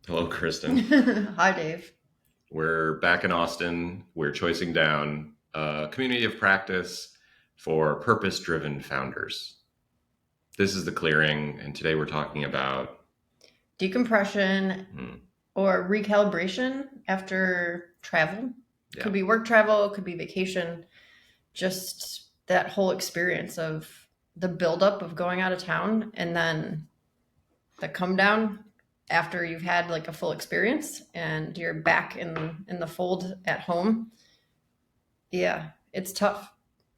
Hello, Kristen. Hi, Dave. We're back in Austin. We're choicing down a community of practice for purpose driven founders. This is the clearing, and today we're talking about, Decompression hmm, or recalibration after travel. yeah, Could be work travel, could be vacation, just that whole experience of the buildup of going out of town and then the come down after you've had like a full experience and you're back in the fold at home. Yeah, it's tough.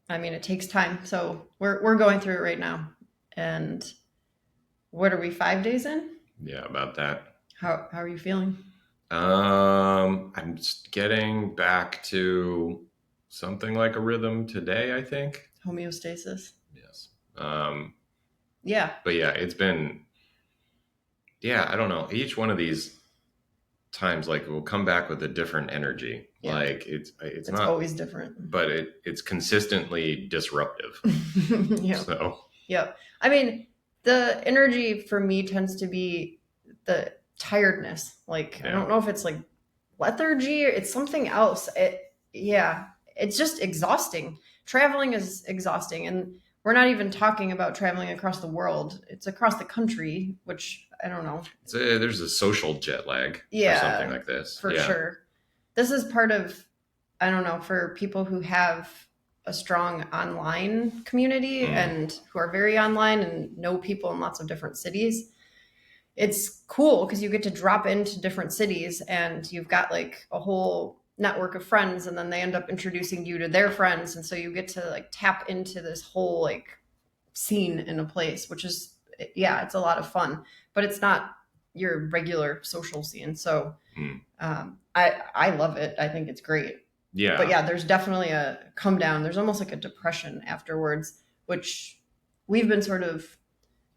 I mean, it takes time. So we're going through it right now. And what are we, 5 days in? yeah, about that. How are you feeling? I'm just getting back to something like a rhythm today, I think. Homeostasis. Yes. Um, Yeah, but yeah, I don't know. Each one of these times, like, will come back with a different energy. yeah. Like, it's It's not, always different. but it's consistently disruptive. Yep. So Yep. I mean, the energy for me tends to be the tiredness. Like, I yeah, don't know if it's like lethargy or it's something else. Yeah, it's just exhausting. Traveling is exhausting. And we're not even talking about traveling across the world, it's across the country, which I don't know. there's a social jet lag for something Yeah, like this. for Yeah. sure. This is part of, I don't know, for people who have a strong online community Mm, and who are very online and know people in lots of different cities. It's cool because you get to drop into different cities and you've got like a whole network of friends, and then they end up introducing you to their friends. And so you get to like tap into this whole like scene in a place, which is, yeah, it's a lot of fun, but it's not your regular social scene. So mm. I love it. I think it's great. But Yeah. yeah, there's definitely a come down. There's almost like a depression afterwards, which we've been sort of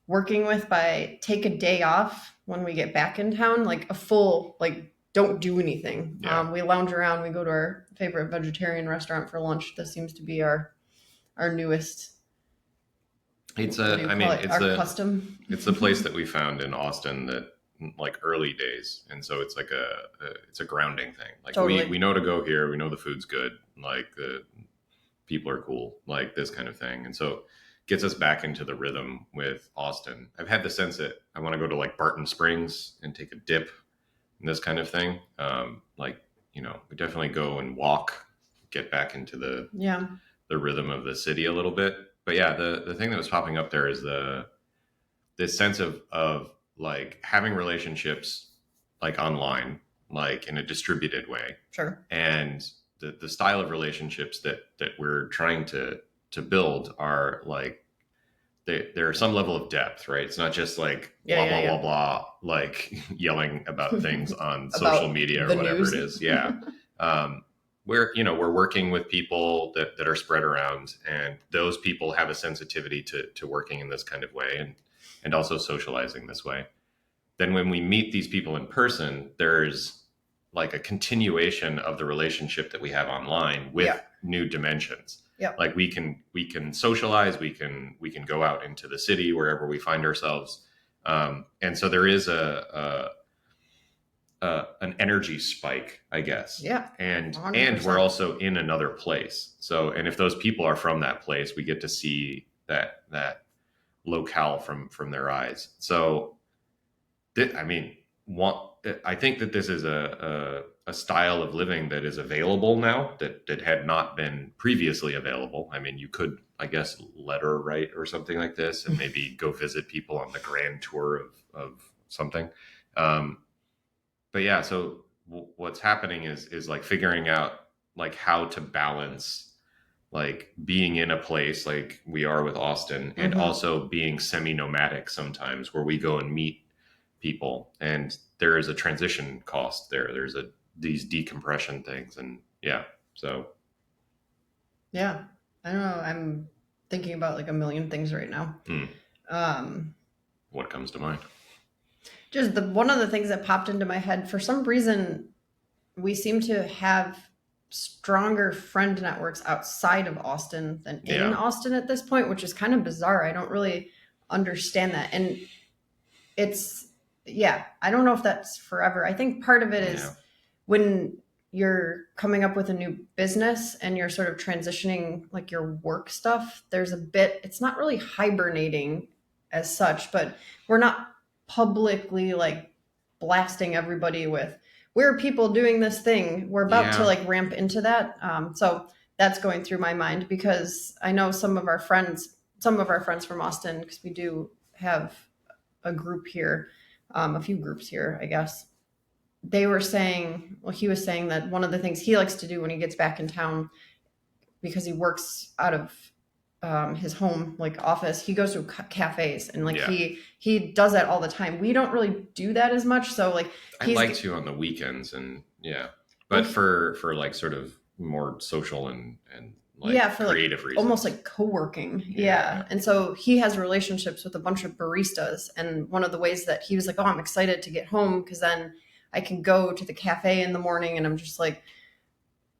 working with by take a day off when we get back in town, like a full, like, don't do anything. Yeah. We lounge around, we go to our favorite vegetarian restaurant for lunch. This seems to be our newest, It's what do a you I call mean, it? Our custom. it's a place that we found in Austin that, like, early days. And so it's like it's a grounding thing. Like, we Totally. know to go here, we know the food's good, like the people are cool, like this kind of thing. And so gets us back into the rhythm with Austin. I've had the sense that I want to go to like Barton Springs and take a dip and this kind of thing. Like, we definitely go and walk, get back into Yeah. the rhythm of the city a little bit. But yeah, the thing that was popping up there is this sense of like having relationships like online, like in a distributed way, Sure. and the style of relationships that we're trying to build are like there are some level of depth, right? It's not just like Yeah, blah yeah, blah blah yeah. blah, like yelling about things on social About media or the whatever it news. is. Yeah. We're working with people that are spread around, and those people have a sensitivity to working in this kind of way, and also socializing this way. Then when we meet these people in person, there's like a continuation of the relationship that we have online Yeah. with new dimensions. Yep. Like, we can socialize, we can go out into the city wherever we find ourselves, and so there is an energy spike, I guess. Yeah. And we're 100%. also in another place. So, and if those people are from that place, we get to see that locale from their eyes. So, I mean, I think that this is a style of living that is available now that had not been previously available. I mean, you could, I guess, letter write or something like this, and maybe go visit people on the grand tour of something. Um, but yeah, so what's happening is like figuring out like how to balance like being in a place like we are with Austin, and Mm-hmm. also being semi nomadic sometimes, where we go and meet people, and there is a transition cost there. There's these decompression things, and yeah, so Yeah. I don't know. I'm thinking about like a million things right now. hmm, Um, what comes to mind? just the one of the things that popped into my head for some reason, we seem to have stronger friend networks outside of Austin than in Yeah, Austin at this point, which is kind of bizarre. I don't really understand that. And it's yeah, I don't know if that's forever. I think part of it Yeah. is when you're coming up with a new business and you're sort of transitioning like your work stuff, there's a bit, it's not really hibernating as such, but we're not publicly like blasting everybody with, we're people doing this thing. We're about to Yeah. like ramp into that. So that's going through my mind because I know some of our friends from Austin, because we do have a group here, a few groups here, I guess. They were saying, well, he was saying that one of the things he likes to do when he gets back in town, because he works out of his home like office, he goes to cafes and like Yeah. he does that all the time. We don't really do that as much, so like I'd he's like to on the weekends, and yeah, well, but for like sort of more social and like yeah, for like creative almost reasons. like co-working. Yeah. Yeah. And so he has relationships with a bunch of baristas. And one of the ways that he was like, oh, I'm excited to get home because then I can go to the cafe in the morning. And I'm just like,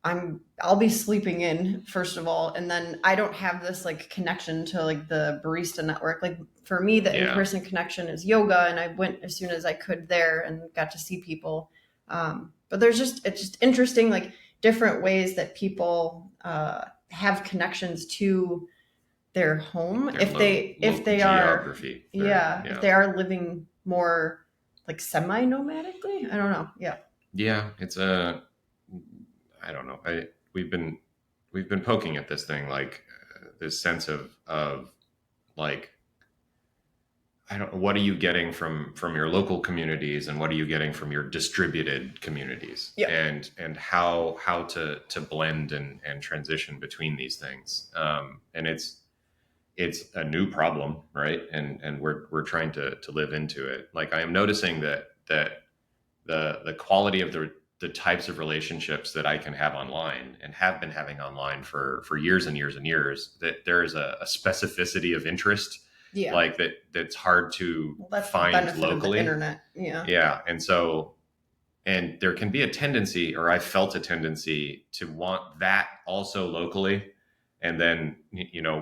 I'll be sleeping in, first of all, and then I don't have this like connection to like the barista network. Like for me, the Yeah. in-person connection is yoga, and I went as soon as I could there and got to see people. But it's just interesting, like different ways that people have connections to their home Their if local they are, geography. Very, yeah, if yeah. they are living more like semi-nomadically. I don't know. Yeah. Yeah. It's a, I don't know. We've been we've been poking at this thing, like this sense of like, I don't, what are you getting from your local communities, and what are you getting from your distributed communities, Yeah. and how to blend and transition between these things. And it's a new problem, right? And we're trying to live into it. Like I am noticing that the quality of the types of relationships that I can have online and have been having online for years and years and years, that there is a specificity of interest Yeah. like that's hard to Well, that's the find benefit of the locally. internet. Yeah. Yeah. And so, and there can be a tendency, or I felt a tendency to want that also locally, and then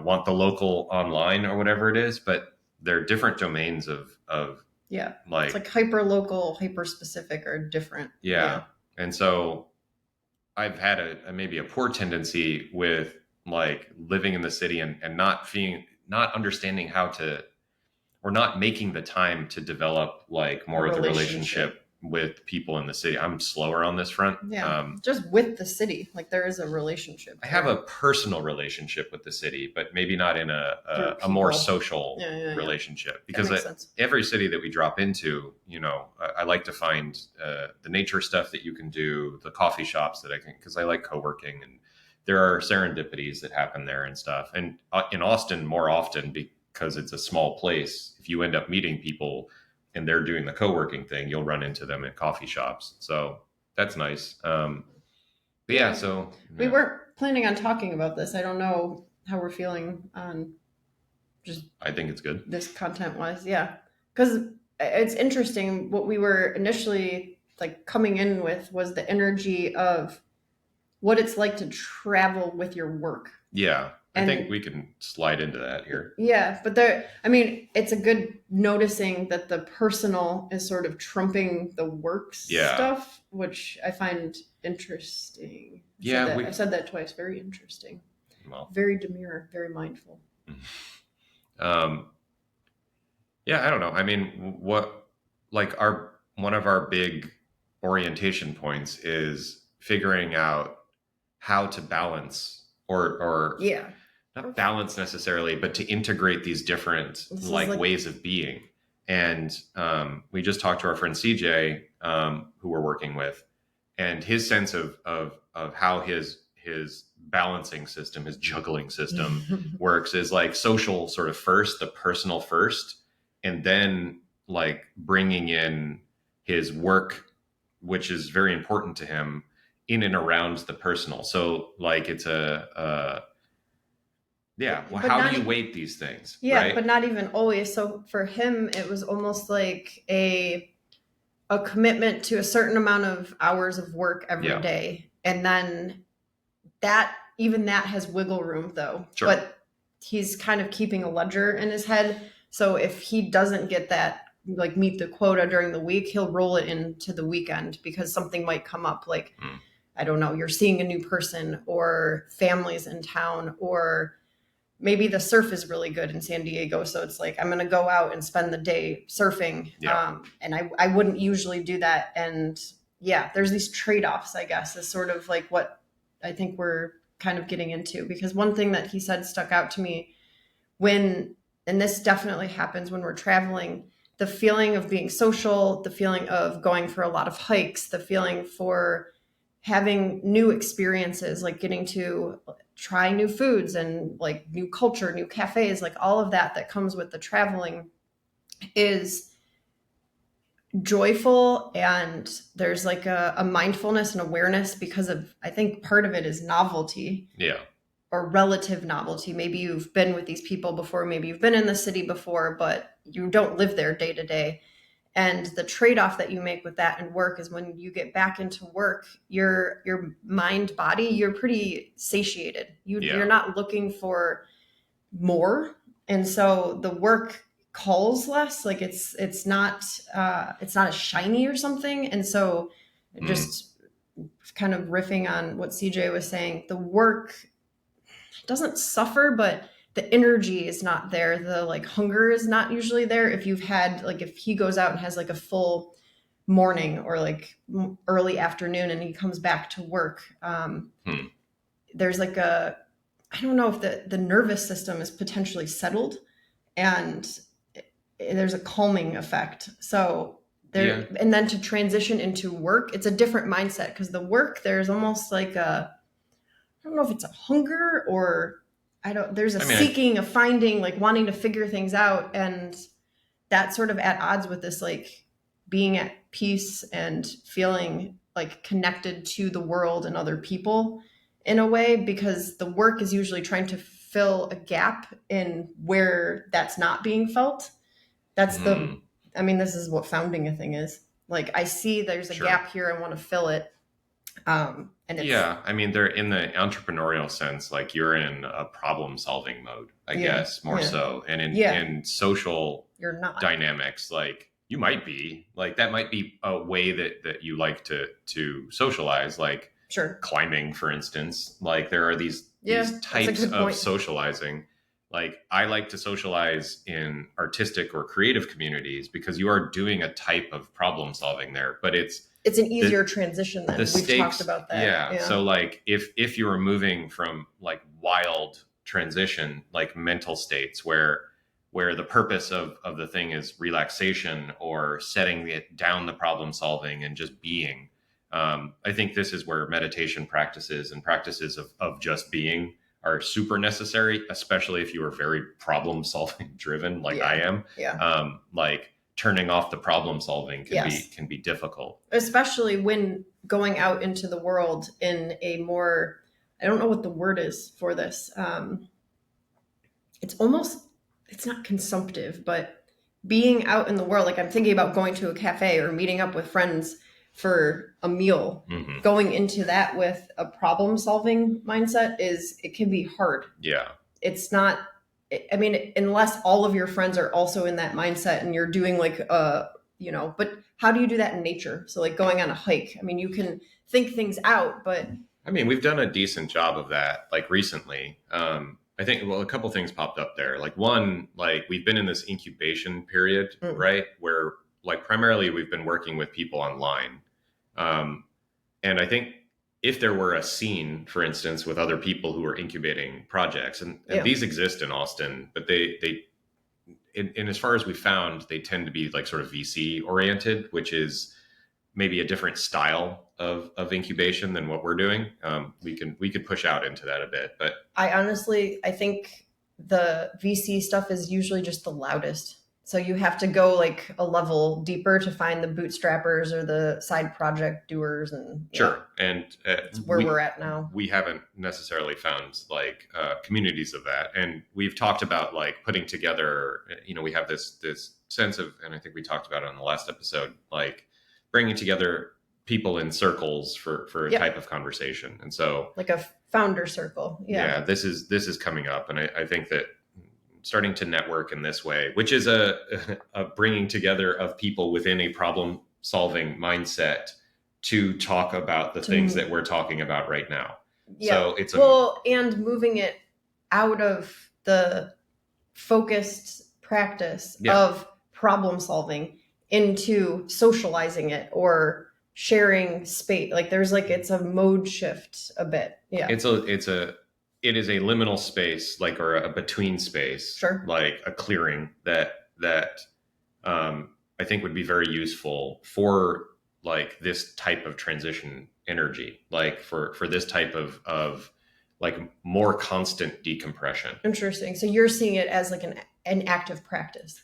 want the local online or whatever it is. But they're different domains of Yeah. It's like, like hyper local, hyper specific are different. yeah. Yeah. And so I've had maybe a poor tendency with like living in the city and not understanding how to, or not making the time to develop like A more of the relationship. relationship with people in the city. I'm slower on this front. Yeah. Just with the city. Like there is a relationship I have there a personal relationship with the city, but maybe not in through a more people. social Yeah, yeah, yeah. relationship. That Because makes sense. every city that we drop into, I like to find the nature stuff that you can do, the coffee shops that I can, because I like co-working, and there are serendipities that happen there and stuff. And in Austin, more often because it's a small place, if you end up meeting people and they're doing the co-working thing, you'll run into them at coffee shops. So that's nice. But yeah, Yeah. so We yeah. weren't planning on talking about this. I don't know how we're feeling on just I think it's good. this content wise. Yeah. Because it's interesting. What we were initially like coming in with was the energy of what it's like to travel with your work. Yeah, I think And we can slide into that here. yeah, but I mean, it's a good noticing that the personal is sort of trumping the work Yeah, stuff, which I find interesting. yeah, I said that twice. Very interesting. well, Very demure, very mindful. um, yeah, I don't know. I mean, what like our one of our big orientation points is figuring out how to balance, or Yeah. not balance necessarily, but to integrate these different This is like like, ways of being. And we just talked to our friend CJ, who we're working with, and his sense of how his balancing system, his juggling system works is like social sort of first, the personal first, and then like bringing in his work, which is very important to him, in and around the personal. So like it's yeah. Well, but how do not, you weight these things, yeah, right? but not even always. So for him, it was almost like a commitment to a certain amount of hours of work every Yeah, day. And then that, even that has wiggle room though. sure. But he's kind of keeping a ledger in his head. So if he doesn't get that like meet the quota during the week, he'll roll it into the weekend because something might come up, like Mm. I don't know, you're seeing a new person or families in town, or maybe the surf is really good in San Diego. So it's like, I'm going to go out and spend the day surfing. Yeah. And I wouldn't usually do that. And yeah, there's these trade-offs, I guess, is sort of like what I think we're kind of getting into, because one thing that he said stuck out to me when, and this definitely happens when we're traveling, the feeling of being social, the feeling of going for a lot of hikes, the feeling for having new experiences, like getting to try new foods and like new culture, new cafes, like all of that that comes with the traveling is joyful. And there's like a mindfulness and awareness because of, I think part of it is novelty. Yeah. Or relative novelty. Maybe you've been with these people before, maybe you've been in the city before, but you don't live there day to day. And the trade-off that you make with that and work is when you get back into work, your mind, body, you're pretty satiated. You're not looking for more. And so the work calls less, like it's not as shiny or something. And so just kind of riffing on what CJ was saying, the work doesn't suffer, but the energy is not there. The like hunger is not usually there. If you've had, like, if he goes out and has like a full morning or like early afternoon and he comes back to work, there's like I don't know if the nervous system is potentially settled, and there's a calming effect. So there, and then to transition into work, it's a different mindset, because the work, there's almost like I don't know if it's a hunger or there's a seeking, a finding, like wanting to figure things out. And that's sort of at odds with this, like being at peace and feeling like connected to the world and other people in a way, because the work is usually trying to fill a gap in where that's not being felt. That's this is what founding a thing is. Like, I see there's a gap here, I want to fill it. And it's, they're in the entrepreneurial sense, like you're in a problem solving mode, I guess, more so. And in social you're not. Dynamics, like you might be, like that might be a way that you like to socialize, like climbing, for instance. Like there are these types of socializing. Like I like to socialize in artistic or creative communities because you are doing a type of problem solving there, but it's an easier transition than we've talked about that. Yeah. So like if you were moving from like wild transition, like mental states where the purpose of the thing is relaxation or setting it down, the problem solving and just being, I think this is where meditation practices and practices of just being are super necessary, especially if you are very problem solving driven, like I am. Like turning off the problem solving can be difficult, especially when going out into the world in a more, I don't know what the word is for this. It's not consumptive, but being out in the world, like I'm thinking about going to a cafe or meeting up with friends for a meal, going into that with a problem solving mindset it can be hard. Yeah. It's not, unless all of your friends are also in that mindset and you're doing like, but how do you do that in nature? So like going on a hike, you can think things out, but we've done a decent job of that, like recently. I think, a couple things popped up there. Like one, like we've been in this incubation period, right? Where like primarily we've been working with people online. And I think if there were a scene, for instance, with other people who are incubating projects, and these exist in Austin, but they as far as we found, they tend to be like sort of VC oriented, which is maybe a different style of incubation than what we're doing. We could push out into that a bit, but I think the VC stuff is usually just the loudest. So you have to go like a level deeper to find the bootstrappers or the side project doers. And and it's where we're at now. We haven't necessarily found like communities of that, and we've talked about like putting together. We have this sense of, and I think we talked about it on the last episode, like bringing together people in circles for a type of conversation. And so like a founder circle. This is coming up, and I think that starting to network in this way, which is a bringing together of people within a problem solving mindset to talk about the things that we're talking about right now. Yeah. So it's and moving it out of the focused practice of problem solving into socializing it or sharing space. Like there's like, it's a mode shift a bit. Yeah. It is a liminal space, like, or a between space, Sure. like a clearing that I think would be very useful for like this type of transition energy, like for this type of like more constant decompression. Interesting. So you're seeing it as like an active practice.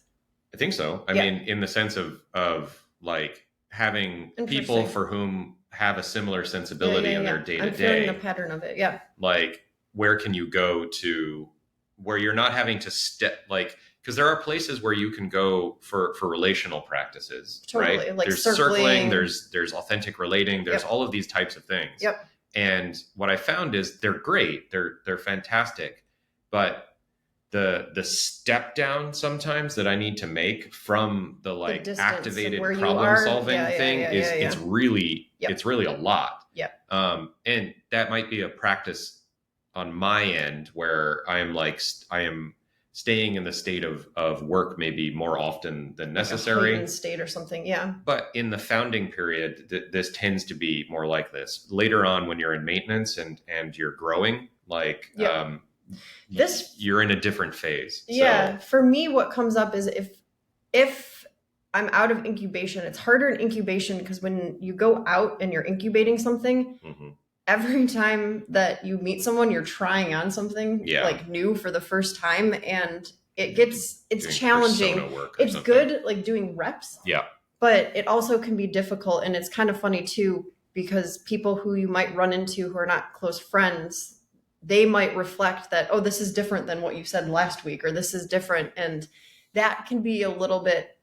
I think so. I mean, in the sense of like having people for whom have a similar sensibility in their day to day. I'm feeling the pattern of it. Yeah. Like, where can you go to where you're not having to step, like, because there are places where you can go for relational practices, totally. Right? Like there's circling, there's authentic relating, there's all of these types of things. Yep. And what I found is they're great, they're fantastic, but the step down sometimes that I need to make from the like activated problem solving thing is it's really a lot. Yeah. And that might be a practice on my end where I am staying in the state of work maybe more often than necessary. Like a state or something. Yeah. But in the founding period, this tends to be more like this. Later on, when you're in maintenance and you're growing, like, you're in a different phase. Yeah. So, for me, what comes up is if I'm out of incubation, it's harder in incubation because when you go out and you're incubating something, every time that you meet someone, you're trying on something like new for the first time, and it's challenging. It's good like doing reps. Yeah. But it also can be difficult, and it's kind of funny too, because people who you might run into who are not close friends, they might reflect that, oh, this is different than what you said last week, or this is different. And that can be a little bit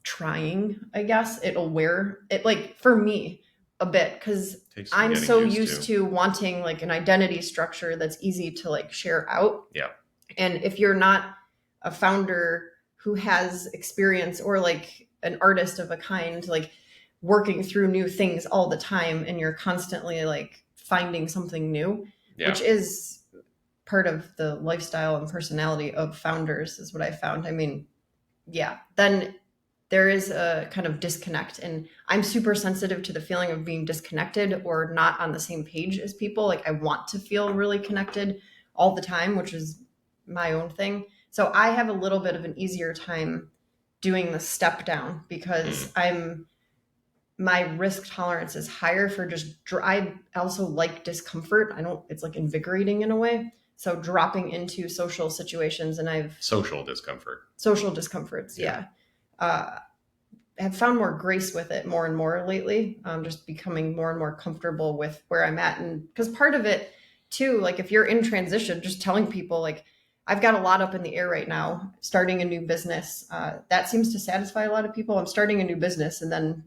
trying, I guess. It'll wear it, like for me, a bit, because I'm so used to wanting like an identity structure that's easy to like share out. Yeah. And if you're not a founder who has experience or like an artist of a kind, like working through new things all the time, and you're constantly like finding something new, which is part of the lifestyle and personality of founders, is what I found. I mean, then there is a kind of disconnect, and I'm super sensitive to the feeling of being disconnected or not on the same page as people. Like I want to feel really connected all the time, which is my own thing. So I have a little bit of an easier time doing the step down because my risk tolerance is higher for I also like discomfort. It's like invigorating in a way. So dropping into social situations, and social discomforts. Yeah. Have found more grace with it more and more lately. Just becoming more and more comfortable with where I'm at. And because part of it too, like if you're in transition, just telling people like, I've got a lot up in the air right now, starting a new business. That seems to satisfy a lot of people. I'm starting a new business. And then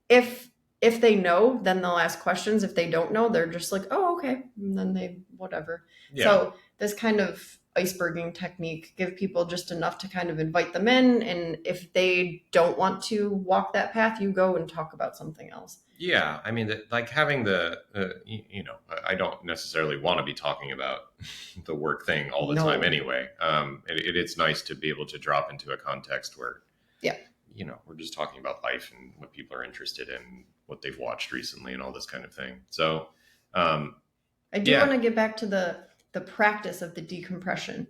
if they know, then they'll ask questions. If they don't know, they're just like, oh, okay. And then whatever. Yeah. So this kind of iceberging technique, give people just enough to kind of invite them in. And if they don't want to walk that path, you go and talk about something else. Yeah. I mean, like having I don't necessarily want to be talking about the work thing all the time anyway. It's nice to be able to drop into a context where, we're just talking about life and what people are interested in, what they've watched recently and all this kind of thing. So I do want to get back to the practice of the decompression,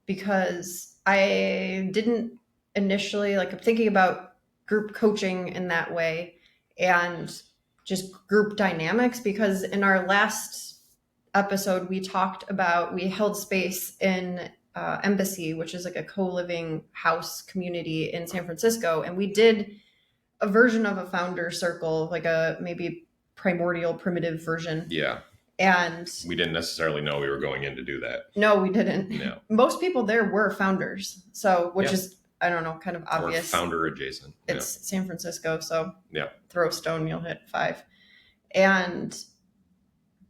because I didn't initially, like I'm thinking about group coaching in that way and just group dynamics, because in our last episode, we held space in Embassy, which is like a co-living house community in San Francisco. And we did a version of a founder circle, like a maybe primordial primitive version. Yeah. And we didn't necessarily know we were going in to do that. No, we didn't. No. Most people there were founders. So, which is, I don't know, kind of obvious. Or founder adjacent. It's San Francisco. So throw a stone, you'll hit 5. And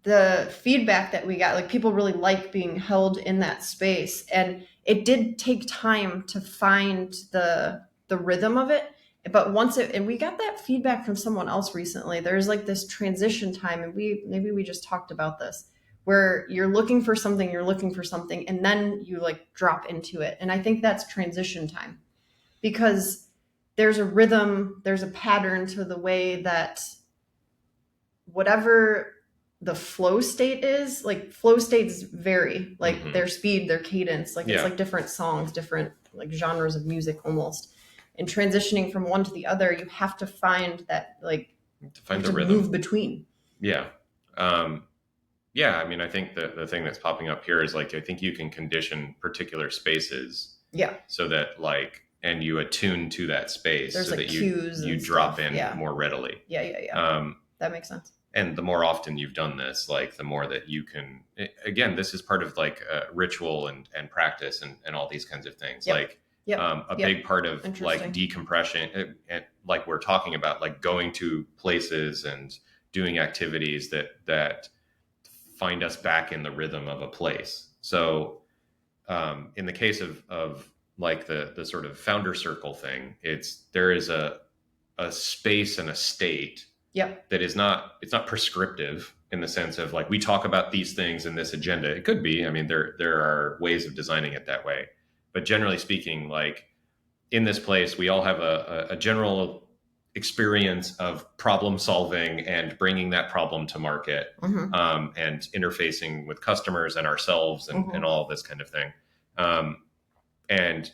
the feedback that we got, like people really like being held in that space. And it did take time to find the rhythm of it. But once it, and we got that feedback from someone else recently, there's like this transition time, and maybe we just talked about this, where you're looking for something, and then you like drop into it. And I think that's transition time, because there's a rhythm, there's a pattern to the way that whatever the flow state is, like flow states vary, like their speed, their cadence, like it's like different songs, different like genres of music almost. And transitioning from one to the other, you have to find that, like, to find the rhythm, move between. Yeah. Yeah, I mean, I think the thing that's popping up here is like, I think you can condition particular spaces. Yeah. So that like, and you attune to that space. There's so like that cues you drop in more readily. Yeah. That makes sense. And the more often you've done this, like the more that you can, again, this is part of like ritual and practice and all these kinds of things. Like a big part of like decompression, and like we're talking about, like going to places and doing activities that find us back in the rhythm of a place. So in the case of like the sort of founder circle thing, there is a space and a state that is not, it's not prescriptive in the sense of like, we talk about these things in this agenda. It could be, I mean, there are ways of designing it that way, but generally speaking, like in this place, we all have a general experience of problem solving and bringing that problem to market, and interfacing with customers and ourselves and all this kind of thing. And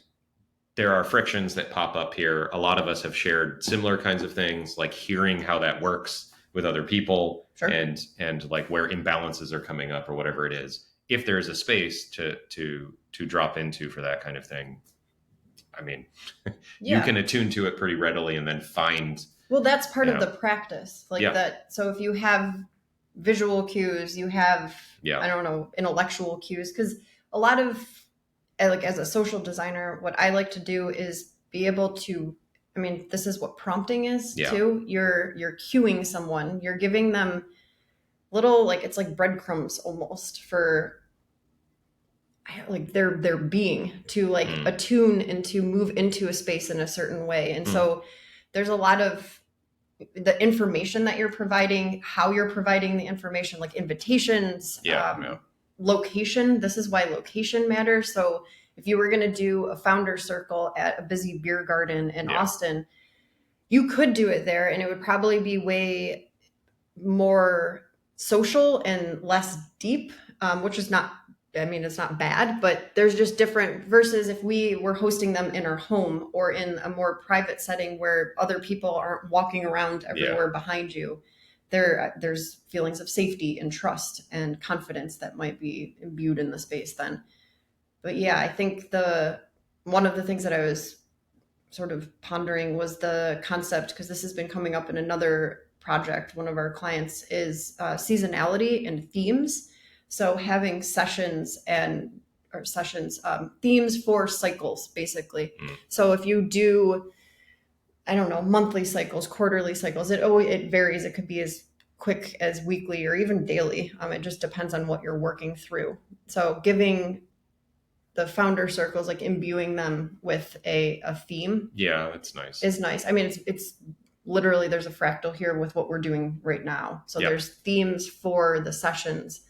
there are frictions that pop up here. A lot of us have shared similar kinds of things, like hearing how that works with other people, and like where imbalances are coming up or whatever it is. If there's a space to drop into for that kind of thing, I mean, you can attune to it pretty readily and then find. Well, that's part of the practice, like that. So if you have visual cues, you have, I don't know, intellectual cues, because a lot of, like as a social designer, what I like to do is be able to, I mean, this is what prompting is too. You're cueing someone, you're giving them little, like, it's like breadcrumbs almost for like their being to like attune and to move into a space in a certain way. And so there's a lot of the information that you're providing, how you're providing the information, like invitations, location. This is why location matters. So if you were going to do a founder circle at a busy beer garden in Austin, you could do it there, and it would probably be way more social and less deep, which is not, I mean, it's not bad, but there's just different, versus if we were hosting them in our home or in a more private setting where other people aren't walking around everywhere behind you. There's feelings of safety and trust and confidence that might be imbued in the space then. But yeah, I think one of the things that I was sort of pondering was the concept, because this has been coming up in another project. One of our clients is seasonality and themes. So having themes for cycles, basically. So if you do, I don't know, monthly cycles, quarterly cycles, it varies. It could be as quick as weekly or even daily. It just depends on what you're working through. So giving the founder circles, like imbuing them with a theme. Yeah, that's nice. Is nice. I mean, it's literally, there's a fractal here with what we're doing right now. So there's themes for the sessions.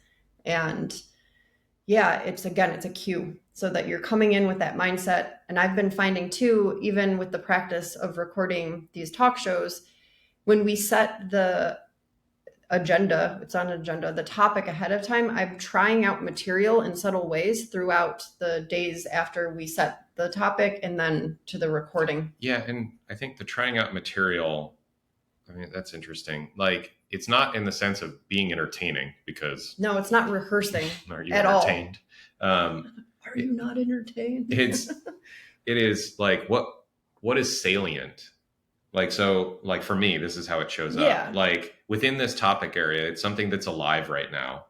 And it's a cue, so that you're coming in with that mindset. And I've been finding too, even with the practice of recording these talk shows, when we set the agenda, the topic ahead of time, I'm trying out material in subtle ways throughout the days after we set the topic and then to the recording. Yeah. And I think the trying out material, I mean, that's interesting. Like, it's not in the sense of being entertaining, because no, it's not rehearsing. Are you at entertained? Are you not entertained? It is like, what is salient? Like, so like for me, this is how it shows up. Like within this topic area, it's something that's alive right now.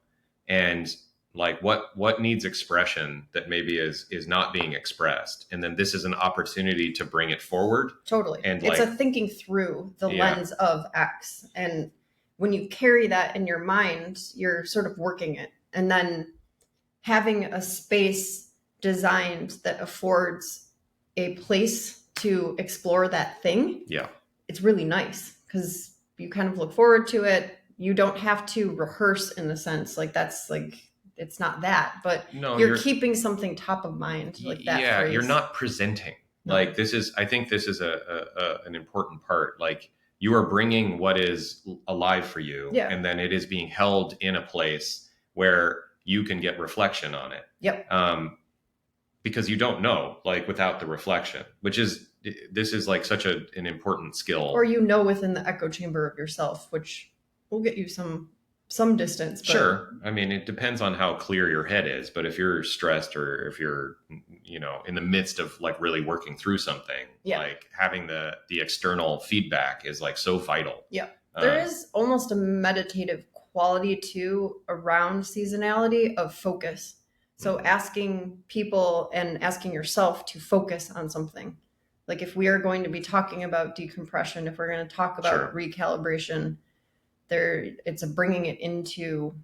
And like what needs expression that maybe is not being expressed. And then this is an opportunity to bring it forward. Totally. And it's a thinking through the lens of X. And when you carry that in your mind, you're sort of working it. And then having a space designed that affords a place to explore that thing, Yeah. it's really nice because you kind of look forward to it. You don't have to rehearse in the sense like that's like it's not that, but No, you're keeping something top of mind, like that yeah, phrase. you're not presenting. No. Like I think this is an important part. Like you are bringing what is alive for you, Yeah. and then it is being held in a place where you can get reflection on it. Yep. Because you don't know, like without the reflection, this is like such an important skill. Or within the echo chamber of yourself, which will get you some distance. But... Sure. I mean, it depends on how clear your head is, but if you're stressed or if you're, in the midst of like really working through something, like having the external feedback is like so vital. Yeah. There is almost a meditative quality too around seasonality of focus. So asking people and asking yourself to focus on something. Like if we are going to be talking about decompression, if we're going to talk about recalibration, it's a bringing it into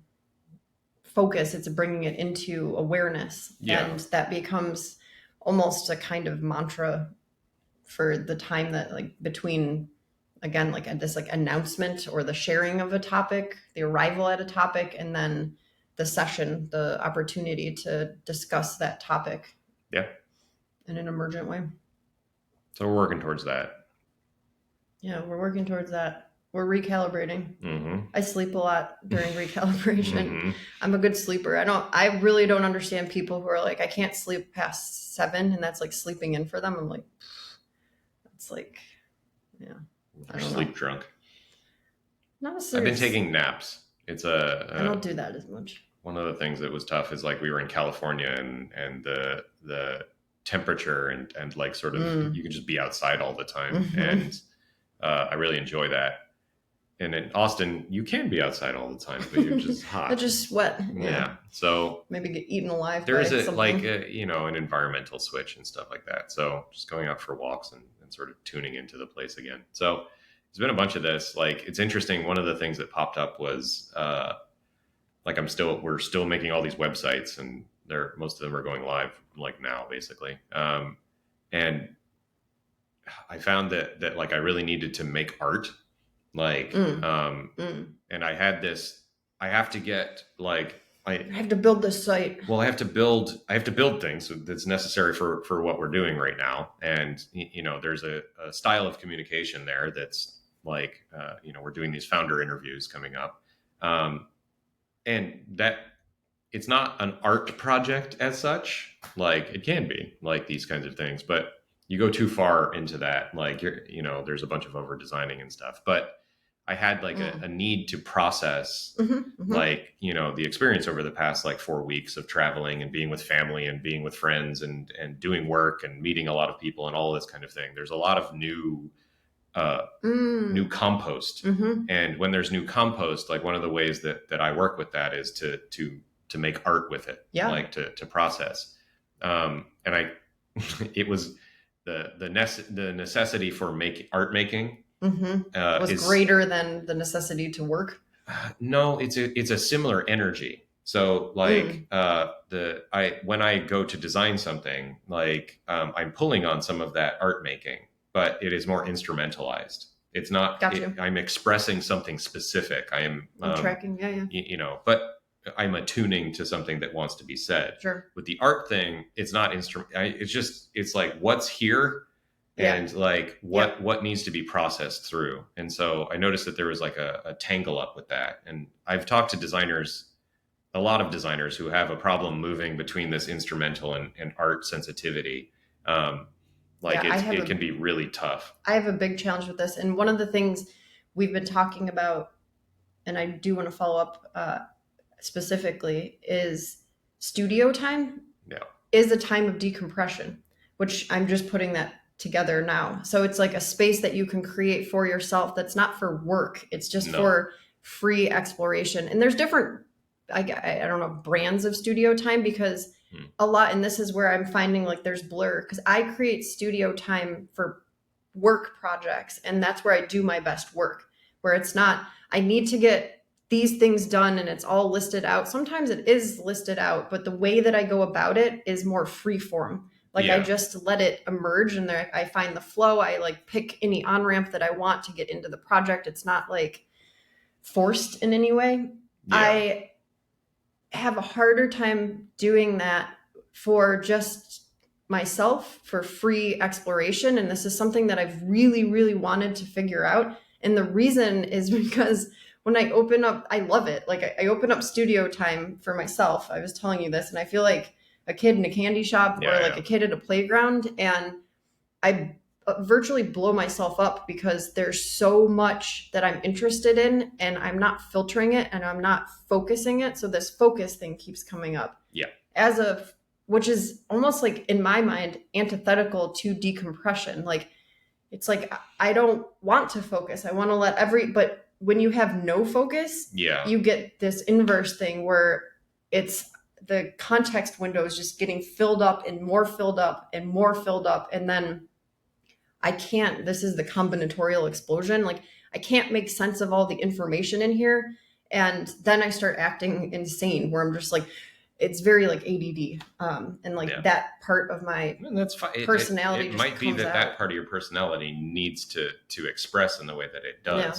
focus. It's a bringing it into awareness. Yeah. And that becomes almost a kind of mantra for the time that like between, again, like this like announcement or the sharing of a topic, the arrival at a topic, and then the session, the opportunity to discuss that topic. Yeah. In an emergent way. So we're working towards that. Yeah, we're working towards that. We're recalibrating. Mm-hmm. I sleep a lot during recalibration. Mm-hmm. I'm a good sleeper. I really don't understand people who are like, I can't sleep past 7, and that's like sleeping in for them. I'm like, that's like, yeah. You're sleep drunk. Not a serious... I've been taking naps. I don't do that as much. One of the things that was tough is like we were in California and the temperature and like sort of you can just be outside all the time. Mm-hmm. And I really enjoy that. And in Austin, you can be outside all the time, but you're just hot. It's just sweat. Yeah. So maybe get eaten alive. There is an environmental switch and stuff like that. So just going out for walks and sort of tuning into the place again. So there's been a bunch of this. Like it's interesting. One of the things that popped up was we're still making all these websites, and most of them are going live like now, basically. And I found that like I really needed to make art. Like, and I had this, I have to get like, I have to build this site. Well, I have to build things that's necessary for what we're doing right now. And, there's a style of communication there that's like, we're doing these founder interviews coming up. And that it's not an art project as such, like it can be like these kinds of things, but you go too far into that. Like, there's a bunch of over designing and stuff, but I had like a need to process like, the experience over the past like 4 weeks of traveling and being with family and being with friends and doing work and meeting a lot of people and all this kind of thing. There's a lot of new compost. Mm-hmm. And when there's new compost, like one of the ways that I work with that is to make art with it, like to process. And it was the necessity for art making. Mm-hmm. Was greater than the necessity to work. No, it's a similar energy. So like when I go to design something, like I'm pulling on some of that art making, but it is more instrumentalized. It's not. I'm expressing something specific. I am tracking. Yeah. But I'm attuning to something that wants to be said. Sure. With the art thing, it's not it's like what's here. And like what needs to be processed through. And so I noticed that there was like a tangle up with that. And I've talked to a lot of designers who have a problem moving between this instrumental and art sensitivity. It can be really tough. I have a big challenge with this. And one of the things we've been talking about, and I do want to follow up specifically, is studio time is a time of decompression, which I'm just putting that together now. So it's like a space that you can create for yourself that's not for work. It's just for free exploration. And there's different, I don't know, brands of studio time, because a lot, and this is where I'm finding like there's blur, because I create studio time for work projects, and that's where I do my best work. where it's not, I need to get these things done and it's all listed out. Sometimes it is listed out, but the way that I go about it is more free form. Like I Yeah. just let it emerge and there I find the flow. I like pick any on-ramp that I want to get into the project. It's not like forced in any way. Yeah. I have a harder time doing that for just myself for free exploration. And this is something that I've really, really wanted to figure out. And the reason is because when I open up, I love it. Like I open up studio time for myself. I was telling you this, and I feel like a kid in a candy shop or like a kid at a playground. And I virtually blow myself up because there's so much that I'm interested in and I'm not filtering it and I'm not focusing it. So this focus thing keeps coming up. Yeah. As of, which is almost like in my mind antithetical to decompression. Like it's like I don't want to focus. I want to let but when you have no focus, Yeah. you get this inverse thing where it's the context window is just getting filled up and more filled up and more filled up. And then this is the combinatorial explosion. Like I can't make sense of all the information in here. And then I start acting insane where I'm just like, it's very like ADD. And like that part of my and that's fine. Personality It just might be comes that out. part of your personality needs to express in the way that it does. Yeah.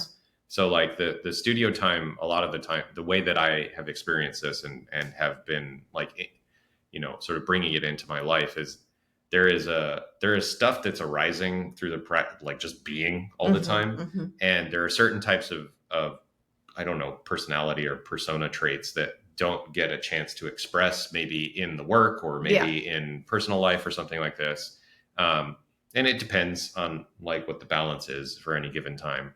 So like the studio time, a lot of the time, the way that I have experienced this and have been like, sort of bringing it into my life is there is stuff that's arising through like just being all the time. And there are certain types of I don't know, personality or persona traits that don't get a chance to express maybe in the work or maybe in personal life or something like this. And it depends on like what the balance is for any given time.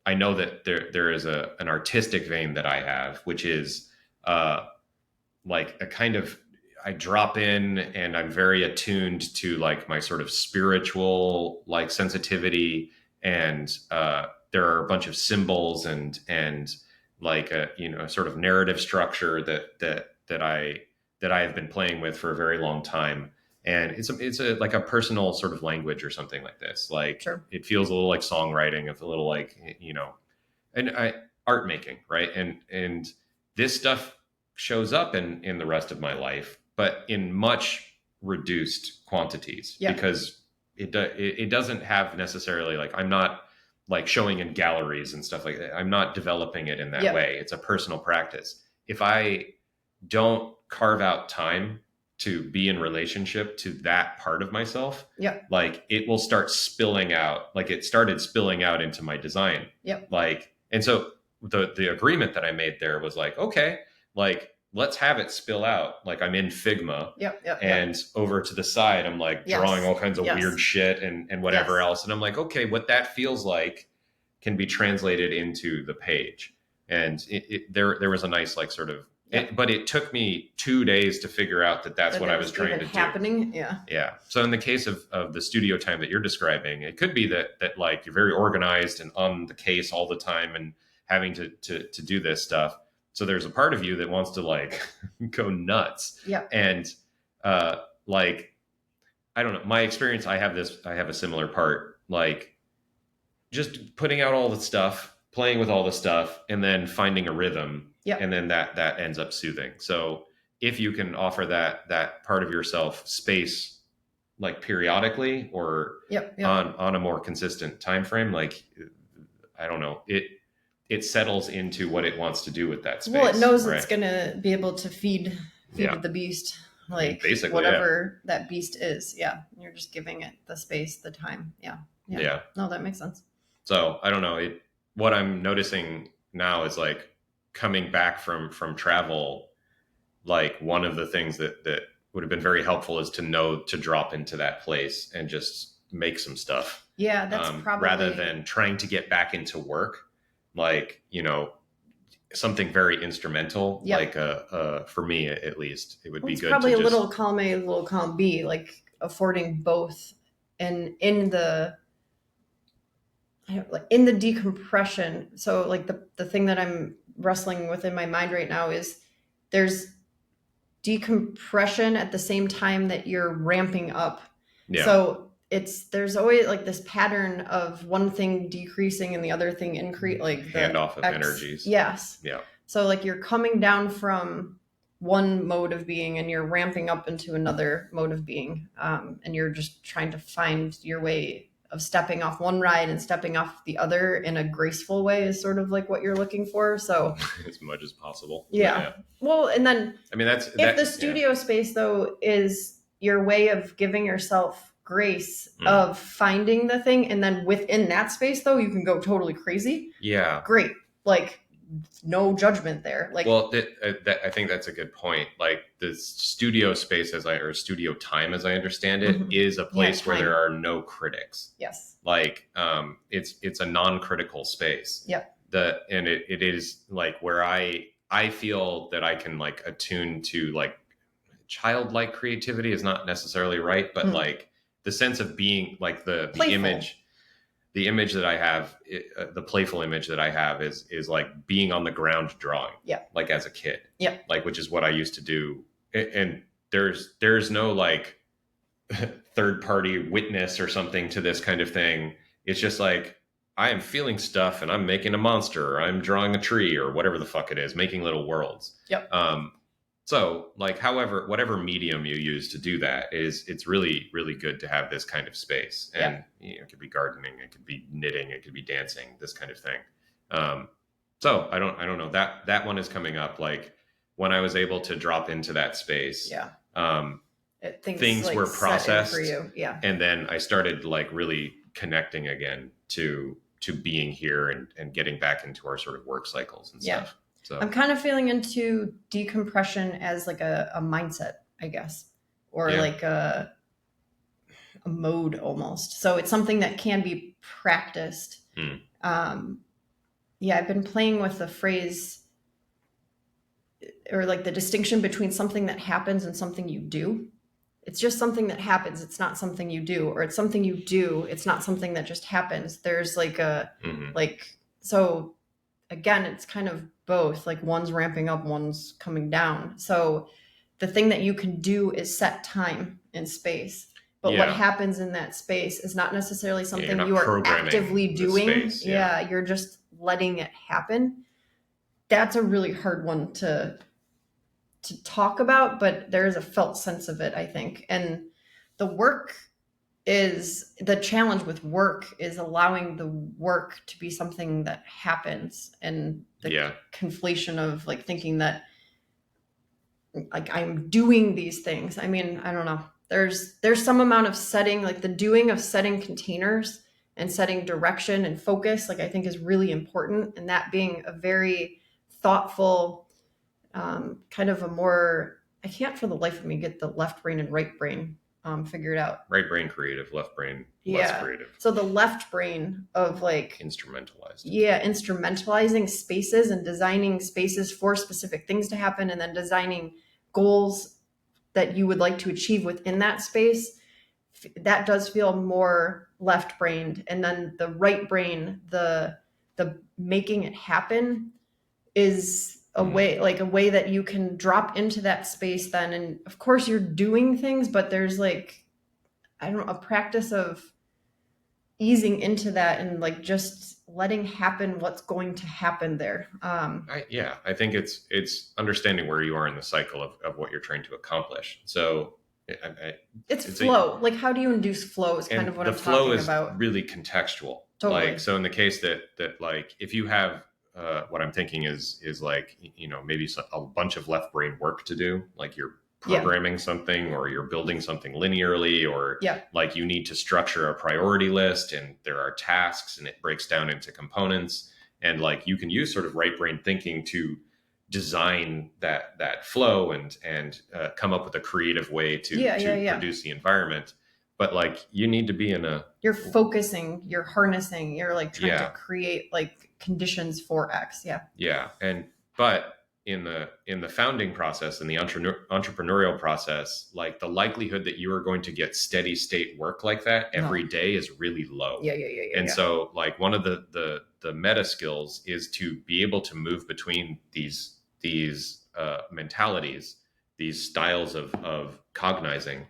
I know that there is an artistic vein that I have, which is like a kind of, I drop in and I'm very attuned to like my sort of spiritual like sensitivity, and there are a bunch of symbols and like a sort of narrative structure that I have been playing with for a very long time, and it's a like a personal sort of language or something like this. Like It feels a little like songwriting, it's a little like and art making, right? And this stuff shows up in the rest of my life, but in much reduced quantities because it doesn't have necessarily like, I'm not like showing in galleries and stuff like that. I'm not developing it in that way. It's a personal practice. If I don't carve out time to be in relationship to that part of myself, like it will start spilling out, like it started spilling out into my design. Like, and so the agreement that I made there was like, okay, like let's have it spill out. Like I'm in Figma and over to the side, I'm like drawing all kinds of weird shit and whatever else. And I'm like, okay, what that feels like can be translated into the page. And there was a nice, like sort of, but it took me 2 days to figure out that that's what I was trying to do. Yeah. So in the case of the studio time that you're describing, it could be that like you're very organized and on the case all the time and having to do this stuff. So there's a part of you that wants to like go nuts. And like, I don't know, my experience, I have a similar part, like just putting out all the stuff, playing with all the stuff, and then finding a rhythm. And then that ends up soothing. So if you can offer that part of yourself space, like periodically or on a more consistent time frame, like, I don't know, it settles into what it wants to do with that space. Well, it knows it's going to be able to feed the beast, like basically, whatever that beast is. You're just giving it the space, the time. No, that makes sense. So I don't know, what I'm noticing now is like coming back from travel, like one of the things that would have been very helpful is to know to drop into that place and just make some stuff. That's probably, rather than trying to get back into work, like, something very instrumental, like for me at least, it would be good probably to a little column A, a little column B, like affording both. And in the decompression, so like the thing that I'm wrestling with in my mind right now is there's decompression at the same time that you're ramping up. So there's always like this pattern of one thing decreasing and the other thing increase, like the Handoff of X. energies. Yes. Yeah. So like you're coming down from one mode of being and you're ramping up into another mode of being, and you're just trying to find your way of stepping off one ride and stepping off the other in a graceful way is sort of like what you're looking for. So as much as possible. yeah. Well, and then I mean, if the studio space though is your way of giving yourself grace of finding the thing, and then within that space though you can go totally crazy. Yeah. Great. Like no judgment there. Like, well, I think that's a good point. Like the studio space or studio time, as I understand it, is a place where there are no critics. Yes. Like, it's a non-critical space. Yep. And it is like where I feel that I can like attune to like childlike creativity is not necessarily right, but like the sense of being like the image that I have, the playful image that I have is like being on the ground drawing. Yeah. Like as a kid. Yeah. Like, which is what I used to do. And there's no like third party witness or something to this kind of thing. It's just like, I am feeling stuff and I'm making a monster, or I'm drawing a tree, or whatever the fuck it is, making little worlds. Yep. So like, whatever medium you use to do that it's really, really good to have this kind of space. And it could be gardening, it could be knitting, it could be dancing, this kind of thing. So I don't know, that one is coming up. Like when I was able to drop into that space, things like were processed for you. Yeah. And then I started like really connecting again to being here and getting back into our sort of work cycles and stuff. So I'm kind of feeling into decompression as like a mindset, I guess, or like a mode almost. So it's something that can be practiced. I've been playing with the phrase, or like the distinction between something that happens and something you do. It's just something that happens. It's not something you do, or it's something you do. It's not something that just happens. There's like so again, it's kind of both, like one's ramping up, one's coming down. So the thing that you can do is set time and space. But what happens in that space is not necessarily something you are actively doing. Space, you're just letting it happen. That's a really hard one to talk about, but there is a felt sense of it, I think. And the challenge with work is allowing the work to be something that happens, and the conflation of like thinking that like I'm doing these things. I mean, I don't know. There's some amount of setting, like the doing of setting containers and setting direction and focus, like I think is really important. And that being a very thoughtful, kind of a more, I can't for the life of me get the left brain and right brain figured out. Right brain creative, left brain less creative. So the left brain of like instrumentalized. Instrumentalizing spaces and designing spaces for specific things to happen, and then designing goals that you would like to achieve within that space. That does feel more left brained. And then the right brain, the making it happen is a way that you can drop into that space then. And of course you're doing things, but there's like, I don't know, a practice of easing into that and like just letting happen what's going to happen there. I think it's understanding where you are in the cycle of what you're trying to accomplish. So it's flow. Like how do you induce flow is kind of what I'm talking about. The flow is really contextual. Totally. Like, so in the case that like, if you have, what I'm thinking is like, maybe a bunch of left brain work to do, like you're programming something, or you're building something linearly, or like you need to structure a priority list and there are tasks and it breaks down into components, and like you can use sort of right brain thinking to design that flow and come up with a creative way to produce the environment. But like you need to be you're focusing, you're harnessing, you're like trying to create like conditions for X. But in the founding process, in the entrepreneurial process, like the likelihood that you are going to get steady state work like that every day is really low. So like one of the meta skills is to be able to move between these mentalities, these styles of cognizing,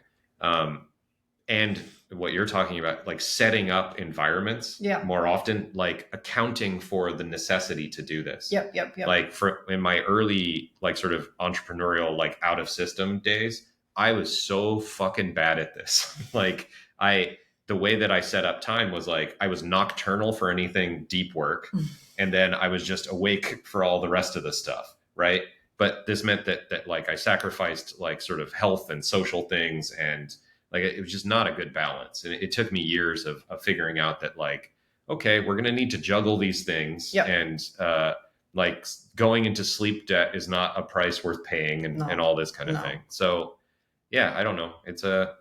and what you're talking about, like setting up environments Yeah. more often, like accounting for the necessity to do this. Yep. Like for in my early like sort of entrepreneurial like out of system days, I was so fucking bad at this. Like I the way that I set up time was like I was nocturnal for anything deep work, and then I was just awake for all the rest of the stuff, right? But this meant that like I sacrificed like sort of health and social things, and like it was just not a good balance. And it took me years of figuring out that like, okay, we're gonna need to juggle these things, Yep. and like going into sleep debt is not a price worth paying, and all this kind of thing. So yeah, I don't know. It's a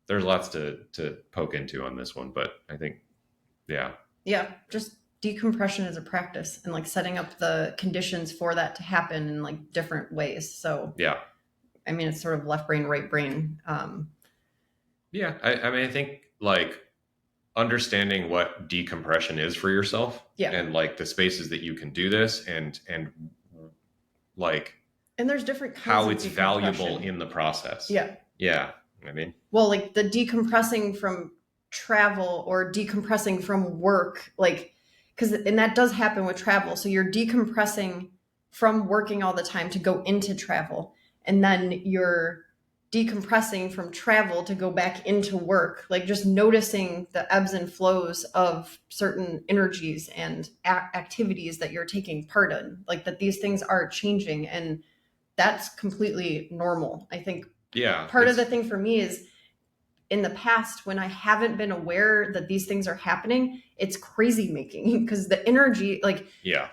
there's lots to poke into on this one, but I think yeah, just decompression is a practice, and like setting up the conditions for that to happen in like different ways. So yeah. I mean, it's sort of left brain, right brain. Yeah, I mean, I think like understanding what decompression is for yourself, Yeah. and like the spaces that you can do this, and like And there's different kinds how of it's valuable in the process. Yeah. Yeah. I mean, well, like the decompressing from travel or decompressing from work, like, because, and that does happen with travel. So you're decompressing from working all the time to go into travel. And then you're decompressing from travel to go back into work, like just noticing the ebbs and flows of certain energies and activities that you're taking part in, like that these things are changing. And that's completely normal. I think yeah. part of the thing for me is in the past, when I haven't been aware that these things are happening, it's crazy making because the energy, like, yeah.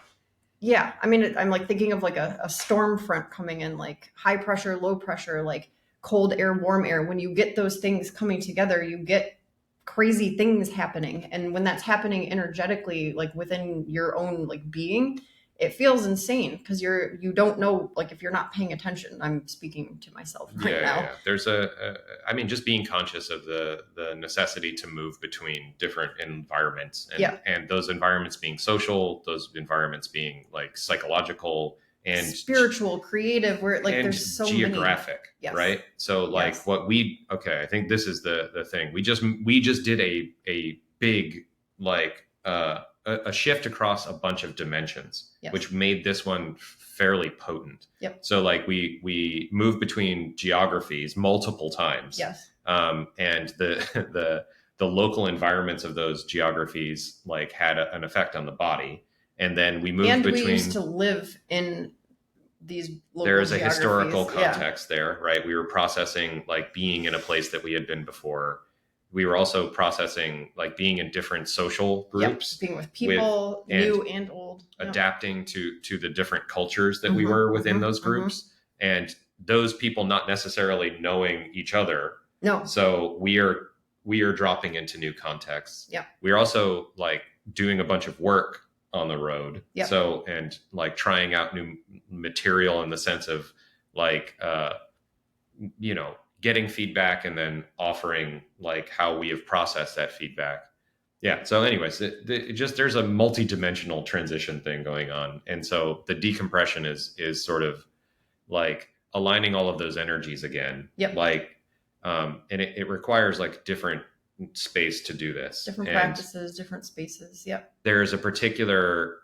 I mean, I'm like thinking of like a storm front coming in, like high pressure, low pressure, like cold air, warm air. When you get those things coming together, you get crazy things happening. And when that's happening energetically, like within your own like being, it feels insane because you don't know, like if you're not paying attention. I'm speaking to myself right now. Yeah. There's I mean, just being conscious of the necessity to move between different environments, and those environments being social, those environments being like psychological and spiritual, creative, where like there's so geographic, many. Right? So like I think this is the thing. We just did a big like a shift across a bunch of dimensions, which made this one fairly potent. So like we moved between geographies multiple times. And the local environments of those geographies like had an effect on the body. And then we moved between. We used to live in these local there is a historical context there, right? We were processing like being in a place that we had been before. We were also processing like being in different social groups, being with people, new and old, adapting to the different cultures that we were within those groups, and those people not necessarily knowing each other. So we are dropping into new contexts. We are also like doing a bunch of work on the road. So, and like trying out new material in the sense of like, getting feedback and then offering like how we have processed that feedback. So anyways, there's a multi-dimensional transition thing going on. And so the decompression is sort of like aligning all of those energies again. Like, and it requires like different space to do this. Different practices, different spaces. There's a particular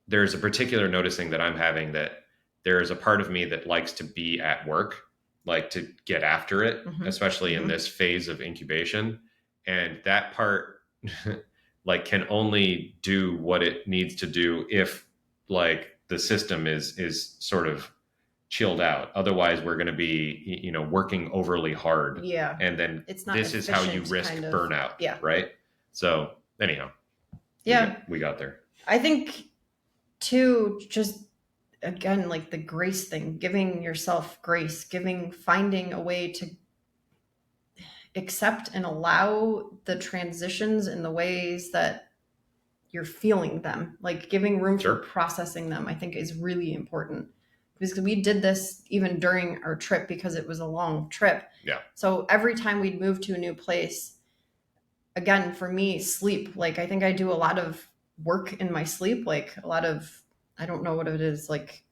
noticing that I'm having that there is a part of me that likes to be at work, like to get after it, especially in this phase of incubation. And that part like can only do what it needs to do if like the system is sort of chilled out. Otherwise we're going to be, working overly hard. And then it's not this is how you risk burnout. Right. So anyhow, we got there. I think too, just again, like the grace thing, giving yourself grace, finding a way to accept and allow the transitions in the ways that you're feeling them, like giving room for processing them, I think is really important. Because we did this even during our trip because it was a long trip. So every time we'd move to a new place, again, for me, sleep, like I think I do a lot of work in my sleep, like a lot of, I don't know what it is, like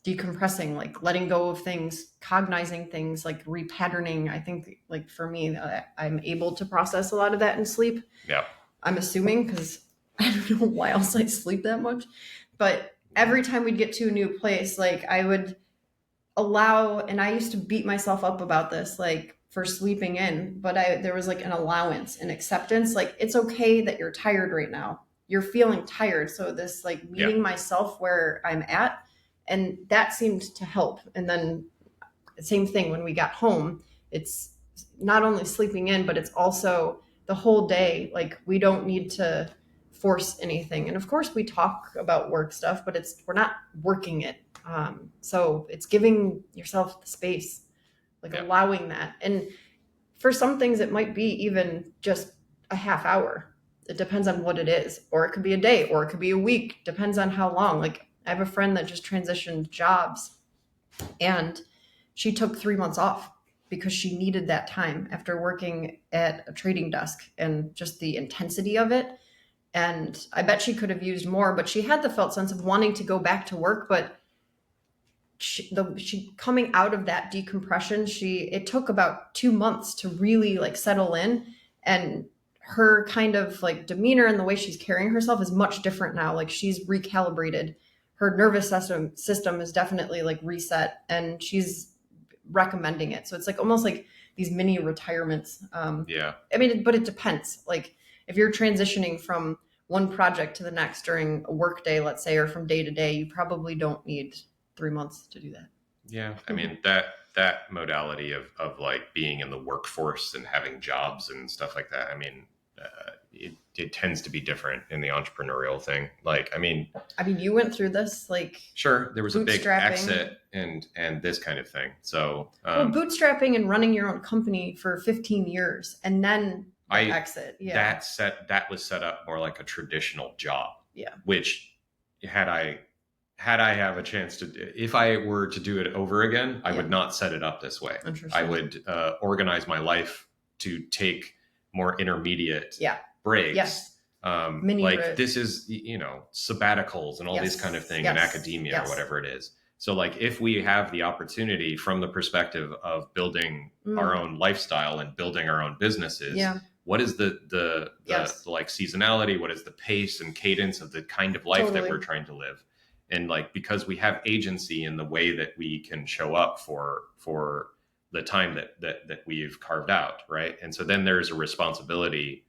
decompressing, like letting go of things, cognizing things, like repatterning. I think, like for me, I'm able to process a lot of that in sleep. Yeah. I'm assuming, because I don't know why else I sleep that much. But every time we'd get to a new place, like I would allow, and I used to beat myself up about this, like for sleeping in, but there was like an allowance and acceptance. Like, it's okay that you're tired right now. You're feeling tired. So this, like, Yeah. meeting myself where I'm at, and that seemed to help. And then same thing when we got home, it's not only sleeping in, but it's also the whole day. Like, we don't need to force anything. And of course we talk about work stuff, but we're not working it. So it's giving yourself the space, like Yeah. allowing that. And for some things, it might be even just a half hour. It depends on what it is, or it could be a day, or it could be a week. Depends on how long. Like, I have a friend that just transitioned jobs, and she took 3 months off because she needed that time after working at a trading desk and just the intensity of it. And I bet she could have used more, but she had the felt sense of wanting to go back to work. But she coming out of that decompression, it took about 2 months to really like settle in. And her kind of like demeanor and the way she's carrying herself is much different now. Like, she's recalibrated. Her nervous system is definitely like reset, and she's recommending it. So it's like almost like these mini retirements. Yeah. I mean, but it depends. Like, if you're transitioning from one project to the next during a work day, let's say, or from day to day, you probably don't need 3 months to do that. Yeah. I mean, that modality of like being in the workforce and having jobs and stuff like that. I mean, it tends to be different in the entrepreneurial thing. Like, I mean, you went through this, like, sure, there was a big bootstrapping. exit and this kind of thing. So, bootstrapping and running your own company for 15 years and then exit. Yeah. That was set up more like a traditional job. Yeah. Which had I have a chance to, if I were to do it over again, I would not set it up this way. I would organize my life to take more intermediate breaks. Yes. Like, this is, sabbaticals and all these kind of thing in academia or whatever it is. So like, if we have the opportunity from the perspective of building our own lifestyle and building our own businesses, what is the like seasonality? What is the pace and cadence of the kind of life that we're trying to live? And like, because we have agency in the way that we can show up for the time that we've carved out. Right. And so then there's a responsibility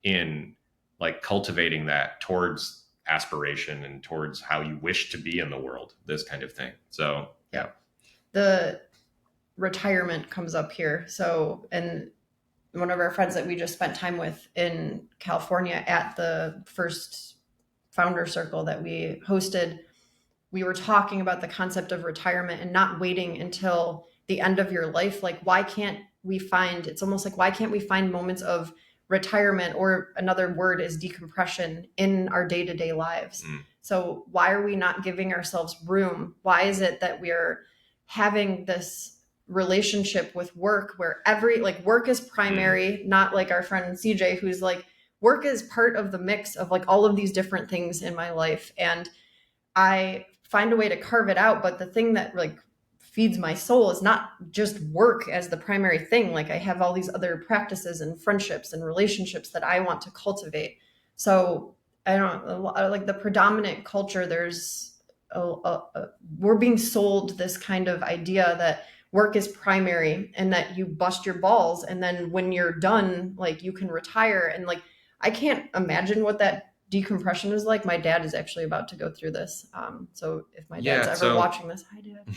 in like cultivating that towards aspiration and towards how you wish to be in the world, this kind of thing. So, yeah. The retirement comes up here. So, and one of our friends that we just spent time with in California at the first founder circle that we hosted, we were talking about the concept of retirement and not waiting until the end of your life. Like, why can't we find, it's almost like, why can't we find moments of retirement, or another word is decompression, in our day-to-day lives? So why are we not giving ourselves room? Why is it that we're having this relationship with work where work is primary, not like our friend CJ, who's like, work is part of the mix of like all of these different things in my life, and I find a way to carve it out. But the thing that like feeds my soul is not just work as the primary thing. Like, I have all these other practices and friendships and relationships that I want to cultivate. So I don't know, like the predominant culture, there's we're being sold this kind of idea that work is primary and that you bust your balls, and then when you're done, like, you can retire. And like, I can't imagine what that decompression is like. My dad is actually about to go through this. So if my dad's ever watching this, hi Dad.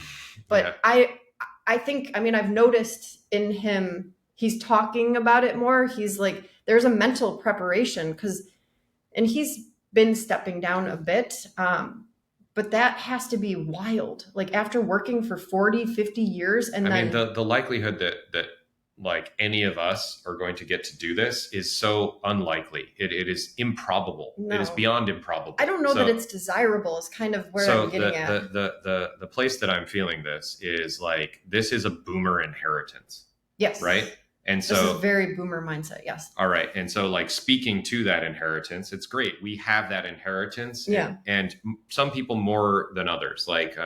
But I think, I mean, I've noticed in him, he's talking about it more. He's like, there's a mental preparation and he's been stepping down a bit. But that has to be wild. Like, after working for 40, 50 years. And I mean, the likelihood that like any of us are going to get to do this is so unlikely. It is improbable. No. It is beyond improbable. I don't know that it's desirable, is kind of where I'm getting at. The place that I'm feeling this is like, this is a boomer inheritance. Yes. Right? And This is so, very boomer mindset. Yes. all right. And so, like, speaking to that inheritance, it's great. We have that inheritance. Yeah. And some people more than others. Like,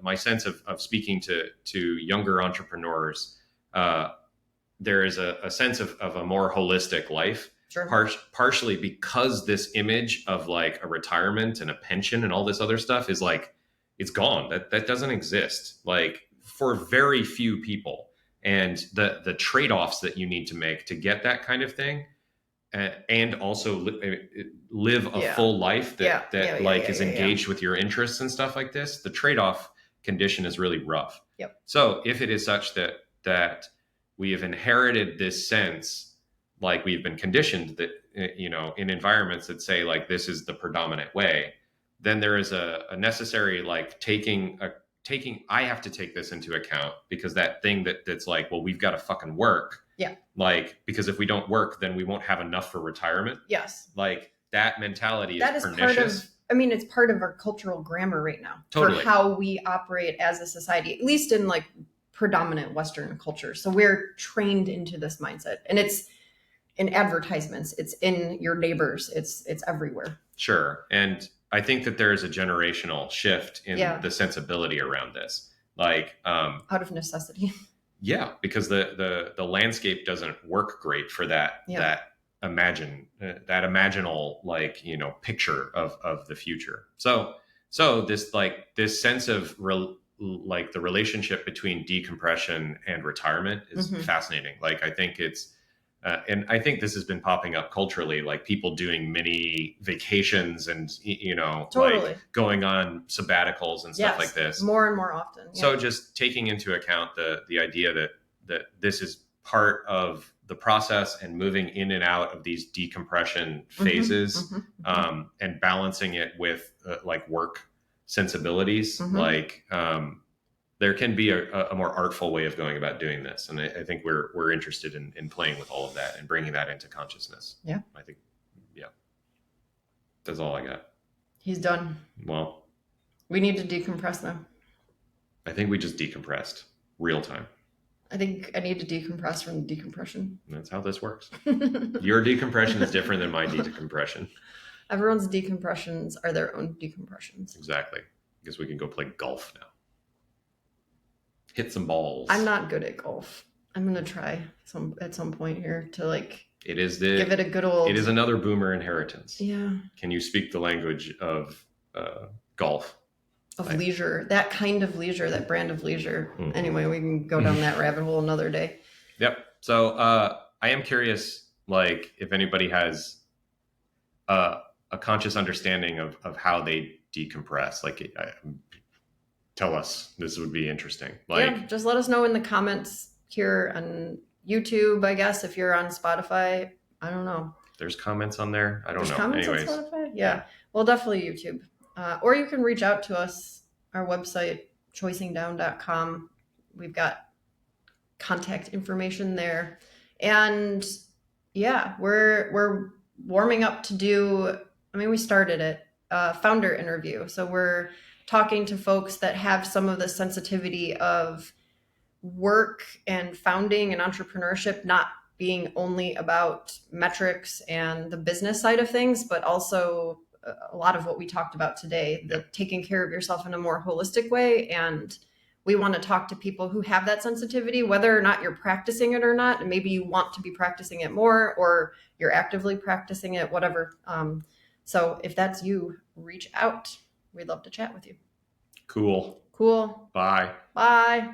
my sense of speaking to younger entrepreneurs, there is a sense of a more holistic life. Sure. Partially because this image of like a retirement and a pension and all this other stuff is like, it's gone. That doesn't exist. Like, for very few people. And the trade-offs that you need to make to get that kind of thing, and also live a full life that is engaged with your interests and stuff like this, the trade-off condition is really rough. Yep. So if it is such that we have inherited this sense, like we've been conditioned that, in environments that say like this is the predominant way, then there is a necessary like taking, I have to take this into account, because that thing that's like, well, we've got to fucking work. Yeah. Like, because if we don't work, then we won't have enough for retirement. Yes. Like, that mentality that is part pernicious. of, it's part of our cultural grammar right now. Totally. For how we operate as a society, at least in like predominant Western culture. So we're trained into this mindset, and it's in advertisements, it's in your neighbors, it's everywhere. Sure. And I think that there is a generational shift in the sensibility around this, like out of necessity. Yeah, because the landscape doesn't work great for that imaginal like picture of the future. So this sense of like the relationship between decompression and retirement is fascinating. Like, I think it's and I think this has been popping up culturally, like people doing mini vacations and, totally. like going on sabbaticals and stuff like this. More and more often. Yeah. So just taking into account the idea that this is part of the process, and moving in and out of these decompression phases, and balancing it with like work sensibilities, like there can be a more artful way of going about doing this. And I think we're interested in playing with all of that and bringing that into consciousness. Yeah. I think, that's all I got. He's done. Well, we need to decompress now. I think we just decompressed real time. I think I need to decompress from the decompression. That's how this works. Your decompression is different than my decompression. Everyone's decompressions are their own decompressions. Exactly. I guess we can go play golf now. Hit some balls. I'm not good at golf. I'm gonna try at some point here to like. It is give it a good old. It is another boomer inheritance. Yeah. Can you speak the language of golf? Of leisure, that kind of leisure, that brand of leisure. Anyway, we can go down that rabbit hole another day. Yep. So I am curious, like, if anybody has a conscious understanding of how they decompress. Like, tell us. This would be interesting. Like, just let us know in the comments here on YouTube, I guess. If you're on Spotify, I don't know. There's comments on there. I don't know. Comments on Spotify? Yeah. Well, definitely YouTube. Or you can reach out to us, our website, choicingdown.com. We've got contact information there. And yeah, we're warming up to do, we started it, founder interview. So we're talking to folks that have some of the sensitivity of work and founding and entrepreneurship, not being only about metrics and the business side of things, but also a lot of what we talked about today, the taking care of yourself in a more holistic way. And we want to talk to people who have that sensitivity, whether or not you're practicing it or not. And maybe you want to be practicing it more, or you're actively practicing it, whatever. So if that's you, reach out. We'd love to chat with you. Cool. Bye. Bye.